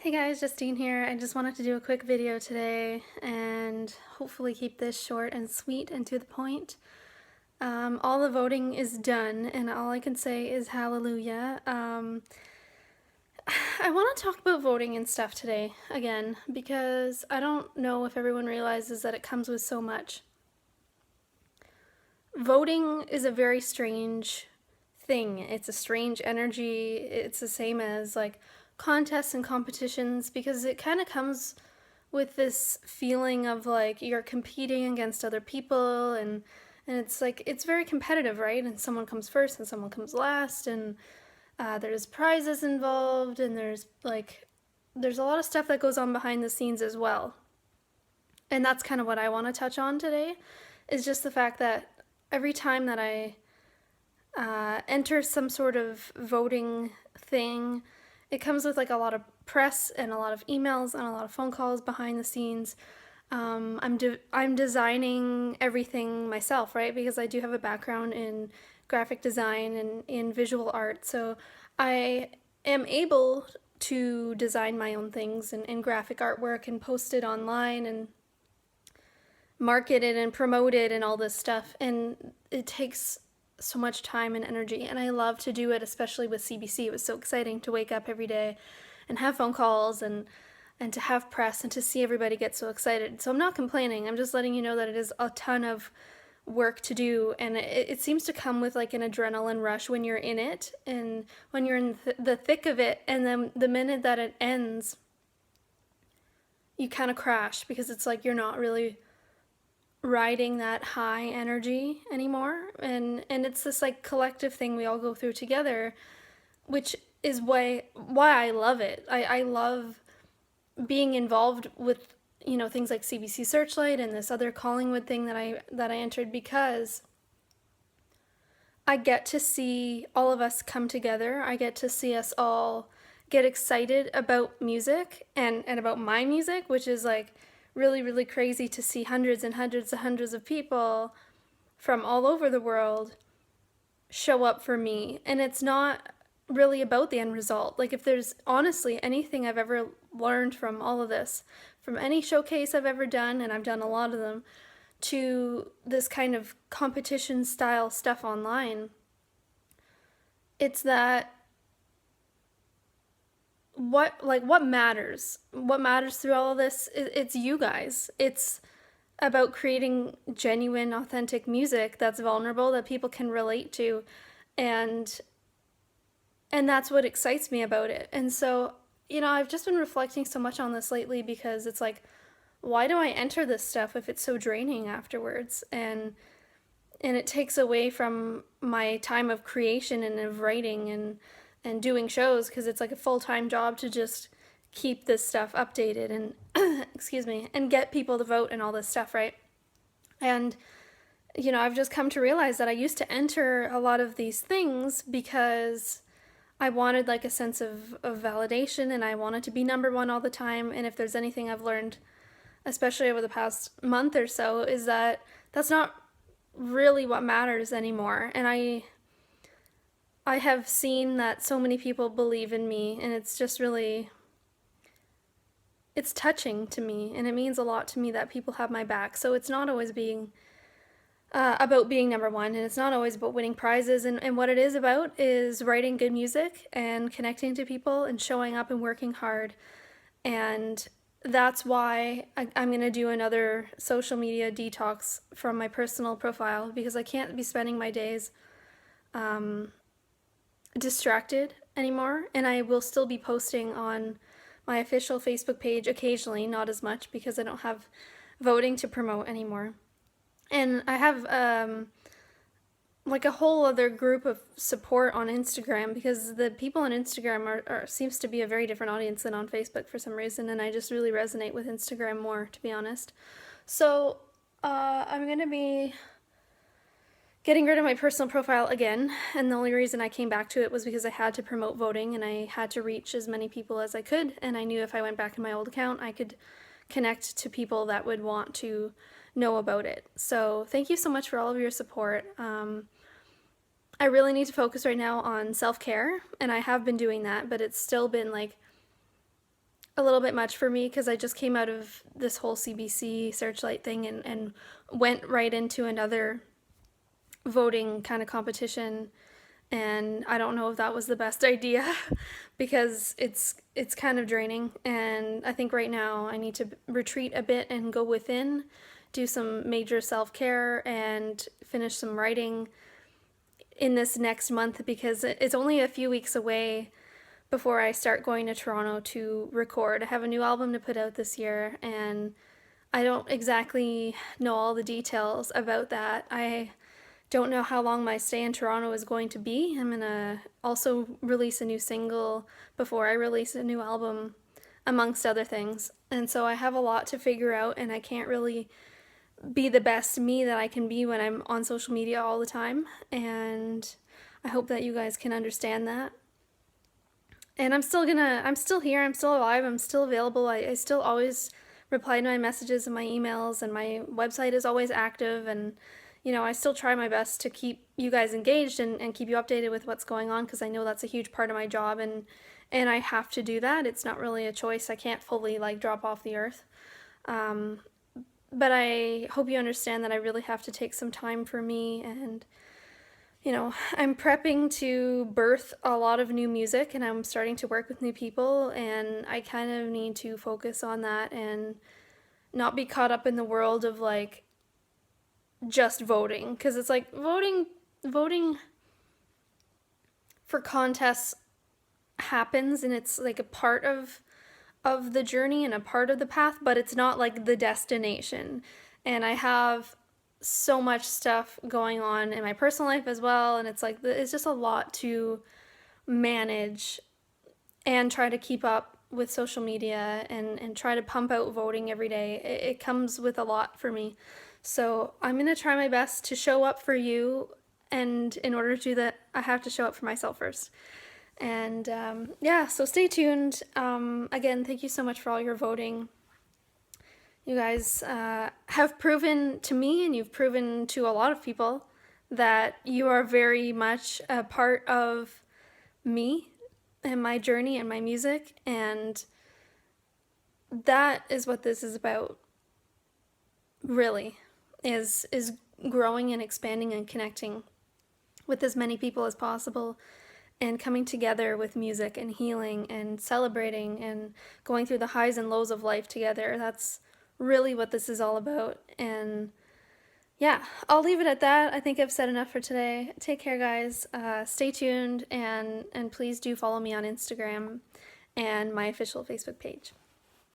Hey guys, Justine here. I just wanted to do a quick video today and hopefully keep this short and sweet and to the point. All the voting is done and all I can say is hallelujah. I want to talk about voting and stuff today again because I don't know if everyone realizes that it comes with so much. Voting is a very strange thing. It's a strange energy. It's the same as like contests and competitions because it kind of comes with this feeling of like you're competing against other people and it's like it's very competitive, right? And someone comes first and someone comes last and there's prizes involved and there's a lot of stuff that goes on behind the scenes as well. And that's kind of what I want to touch on today is just the fact that every time that I enter some sort of voting thing, it comes with like a lot of press and a lot of emails and a lot of phone calls behind the scenes. I'm designing everything myself, right? Because I do have a background in graphic design and in visual art, so I am able to design my own things and graphic artwork and post it online and market it and promote it and all this stuff. And it takes so much time and energy, and I love to do it, especially with CBC. It was so exciting to wake up every day and have phone calls and to have press and to see everybody get so excited. So I'm not complaining. I'm just letting you know that it is a ton of work to do, and it seems to come with like an adrenaline rush when you're in it and when you're in the thick of it, and then the minute that it ends, you kind of crash because it's like you're not really riding that high energy anymore, and it's this like collective thing we all go through together, which is why I love it. I love being involved with things like CBC Searchlight and this other Collingwood thing that I entered because I get to see all of us come together. I get to see us all get excited about music and about my music, which is like really, really crazy to see hundreds and hundreds and hundreds of people from all over the world show up for me. And it's not really about the end result. Like, if there's honestly anything I've ever learned from all of this, from any showcase I've ever done, and I've done a lot of them, to this kind of competition style stuff online, it's that what matters through all of this, it's you guys. It's about creating genuine, authentic music that's vulnerable, that people can relate to, and that's what excites me about it. And so, I've just been reflecting so much on this lately because it's like, why do I enter this stuff if it's so draining afterwards? And it takes away from my time of creation and of writing and doing shows, because it's like a full-time job to just keep this stuff updated and excuse me, and get people to vote and all this stuff, right? And I've just come to realize that I used to enter a lot of these things because I wanted like a sense of validation, and I wanted to be number one all the time. And if there's anything I've learned, especially over the past month or so, is that that's not really what matters anymore. And I have seen that so many people believe in me, and it's just really, it's touching to me, and it means a lot to me that people have my back. So it's not always about being number one, and it's not always about winning prizes, and what it is about is writing good music and connecting to people and showing up and working hard. And that's why I'm going to do another social media detox from my personal profile, because I can't be spending my days distracted anymore. And I will still be posting on my official Facebook page occasionally, not as much because I don't have voting to promote anymore. And I have like a whole other group of support on Instagram, because the people on Instagram are seems to be a very different audience than on Facebook for some reason, and I just really resonate with Instagram more, to be honest. So I'm going to be getting rid of my personal profile again, and the only reason I came back to it was because I had to promote voting and I had to reach as many people as I could, and I knew if I went back in my old account I could connect to people that would want to know about it. So thank you so much for all of your support. I really need to focus right now on self-care, and I have been doing that, but it's still been like a little bit much for me because I just came out of this whole CBC Searchlight thing and went right into another voting kind of competition, and I don't know if that was the best idea because it's kind of draining, and I think right now I need to retreat a bit and go within, do some major self-care and finish some writing in this next month because it's only a few weeks away before I start going to Toronto to record. I have a new album to put out this year, and I don't exactly know all the details about that. I don't know how long my stay in Toronto is going to be. I'm gonna also release a new single before I release a new album, amongst other things. And so I have a lot to figure out, and I can't really be the best me that I can be when I'm on social media all the time. And I hope that you guys can understand that. And I'm still here, I'm still alive, I'm still available. I still always reply to my messages and my emails, and my website is always active. And, I still try my best to keep you guys engaged and keep you updated with what's going on because I know that's a huge part of my job. And I have to do that. It's not really a choice. I can't fully like drop off the earth. Um, but I hope you understand that I really have to take some time for me. And I'm prepping to birth a lot of new music, and I'm starting to work with new people, and I kind of need to focus on that and not be caught up in the world of like just voting, because it's like voting for contests happens, and it's like a part of the journey and a part of the path, but it's not like the destination. And I have so much stuff going on in my personal life as well, and it's like it's just a lot to manage and try to keep up with social media and try to pump out voting every day. It comes with a lot for me. So I'm going to try my best to show up for you, and in order to do that, I have to show up for myself first. And yeah, so stay tuned. Again, thank you so much for all your voting. You guys have proven to me, and you've proven to a lot of people, that you are very much a part of me and my journey and my music, and that is what this is about, really, is growing and expanding and connecting with as many people as possible, and coming together with music and healing and celebrating and going through the highs and lows of life together. That's really what this is all about. And yeah, I'll leave it at that. I think I've said enough for today. Take care, guys. Stay tuned, and please do follow me on Instagram and my official Facebook page.